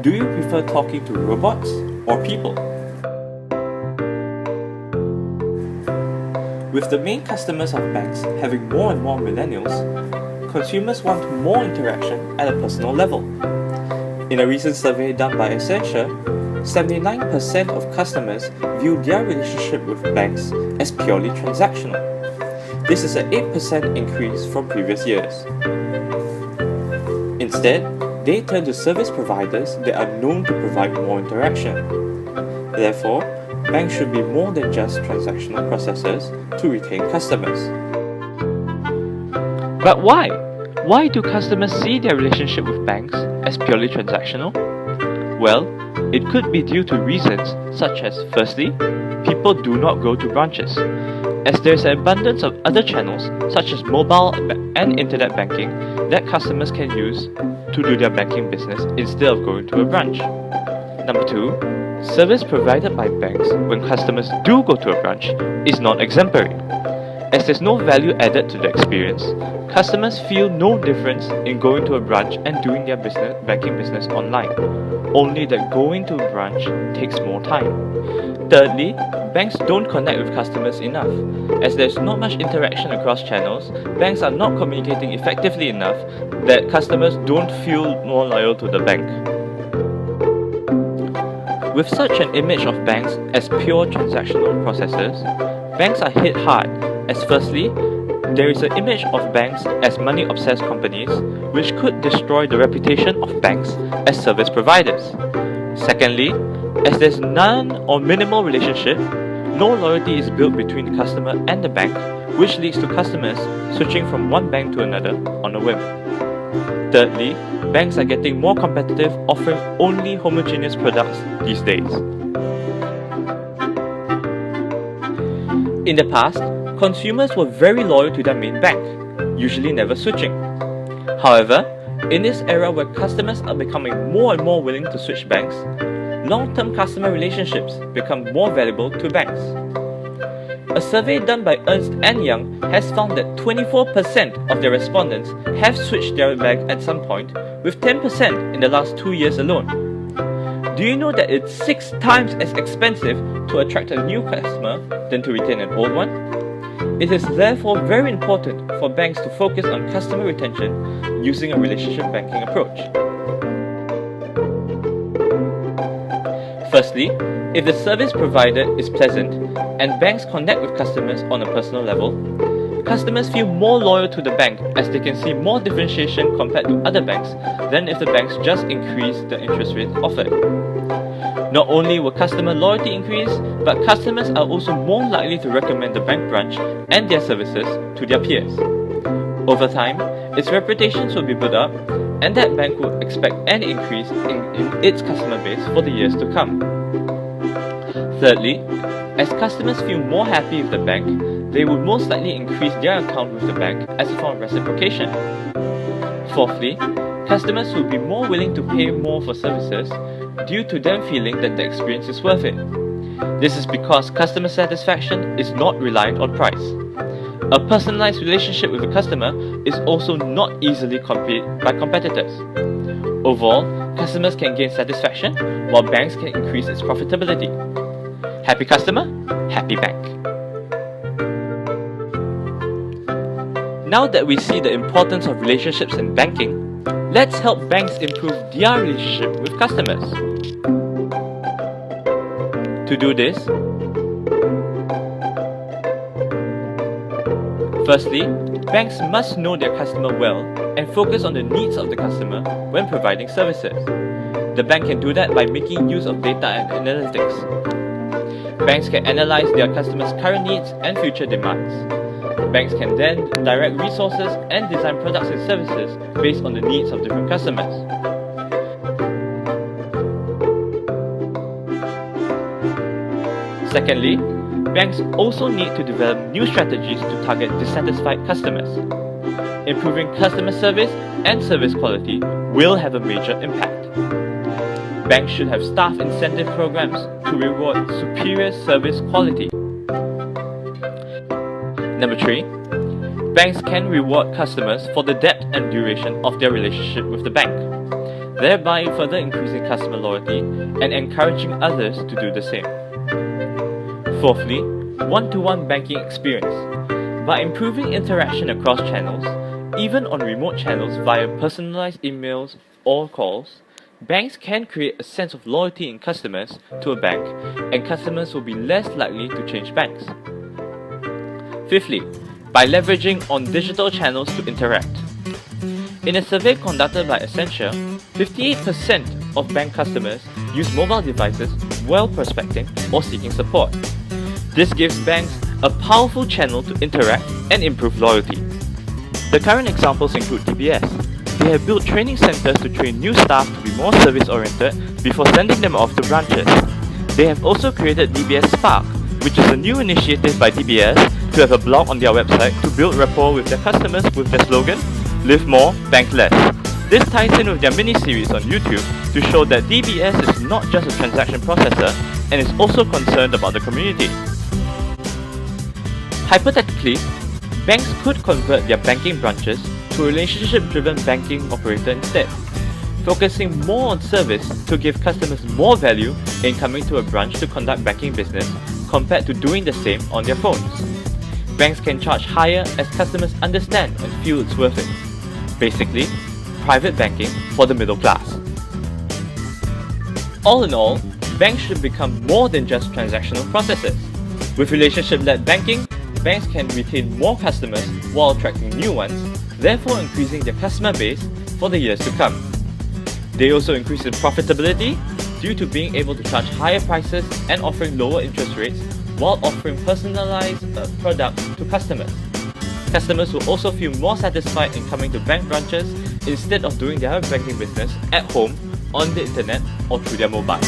Do you prefer talking to robots or people? With the main customers of banks having more and more millennials, consumers want more interaction at a personal level. In a recent survey done by Accenture, 79% of customers view their relationship with banks as purely transactional. This is an 8% increase from previous years. Instead, they turn to service providers that are known to provide more interaction. Therefore, banks should be more than just transactional processors to retain customers. But why? Why do customers see their relationship with banks as purely transactional? Well, it could be due to reasons such as, firstly, people do not go to branches, as there is an abundance of other channels such as mobile and internet banking that customers can use to do their banking business instead of going to a branch. Number 2, service provided by banks when customers do go to a branch is not exemplary. As there's no value added to the experience, customers feel no difference in going to a branch and doing their banking business online, only that going to a branch takes more time. Thirdly, banks don't connect with customers enough. As there's not much interaction across channels, banks are not communicating effectively enough that customers don't feel more loyal to the bank. With such an image of banks as pure transactional processors, banks are hit hard, as firstly, there is an image of banks as money-obsessed companies, which could destroy the reputation of banks as service providers. Secondly, as there's none or minimal relationship, no loyalty is built between the customer and the bank, which leads to customers switching from one bank to another on a whim. Thirdly, banks are getting more competitive, offering only homogeneous products these days. In the past, consumers were very loyal to their main bank, usually never switching. However, in this era where customers are becoming more and more willing to switch banks, long-term customer relationships become more valuable to banks. A survey done by Ernst & Young has found that 24% of their respondents have switched their bank at some point, with 10% in the last 2 years alone. Do you know that it's 6 times as expensive to attract a new customer than to retain an old one? It is therefore very important for banks to focus on customer retention using a relationship banking approach. Firstly, if the service provider is pleasant and banks connect with customers on a personal level, customers feel more loyal to the bank as they can see more differentiation compared to other banks than if the banks just increase the interest rate offered. Not only will customer loyalty increase, but customers are also more likely to recommend the bank branch and their services to their peers. Over time, its reputations will be built up, and that bank will expect an increase in its customer base for the years to come. Thirdly, as customers feel more happy with the bank, they would most likely increase their account with the bank as a form of reciprocation. Fourthly, customers will be more willing to pay more for services due to them feeling that the experience is worth it. This is because customer satisfaction is not reliant on price. A personalized relationship with a customer is also not easily copied by competitors. Overall, customers can gain satisfaction, while banks can increase its profitability. Happy customer, happy bank. Now that we see the importance of relationships in banking, let's help banks improve their relationship with customers. To do this, firstly, banks must know their customer well and focus on the needs of the customer when providing services. The bank can do that by making use of data and analytics. Banks can analyze their customers' current needs and future demands. Banks can then direct resources and design products and services based on the needs of different customers. Secondly, banks also need to develop new strategies to target dissatisfied customers. Improving customer service and service quality will have a major impact. Banks should have staff incentive programs to reward superior service quality. Number 3, banks can reward customers for the depth and duration of their relationship with the bank. thereby further increasing customer loyalty and encouraging others to do the same. Fourthly, one-to-one banking experience. By improving interaction across channels, even on remote channels via personalized emails or calls, banks can create a sense of loyalty in customers to a bank, and customers will be less likely to change banks. Fifthly, by leveraging on digital channels to interact. In a survey conducted by Accenture, 58% of bank customers use mobile devices while prospecting or seeking support. This gives banks a powerful channel to interact and improve loyalty. The current examples include DBS. They have built training centers to train new staff to be more service-oriented before sending them off to branches. They have also created DBS Spark, which is a new initiative by DBS to have a blog on their website to build rapport with their customers with their slogan, "Live more, bank less." This ties in with their mini-series on YouTube to show that DBS is not just a transaction processor and is also concerned about the community. Hypothetically, banks could convert their banking branches to a relationship-driven banking operator instead, focusing more on service to give customers more value in coming to a branch to conduct banking business compared to doing the same on their phones. Banks can charge higher as customers understand and feel it's worth it. Basically, private banking for the middle class. All in all, banks should become more than just transactional processors. With relationship-led banking, banks can retain more customers while attracting new ones, therefore increasing their customer base for the years to come. They also increase in profitability due to being able to charge higher prices and offering lower interest rates while offering personalized products to customers. Customers will also feel more satisfied in coming to bank branches instead of doing their banking business at home, on the internet, or through their mobile.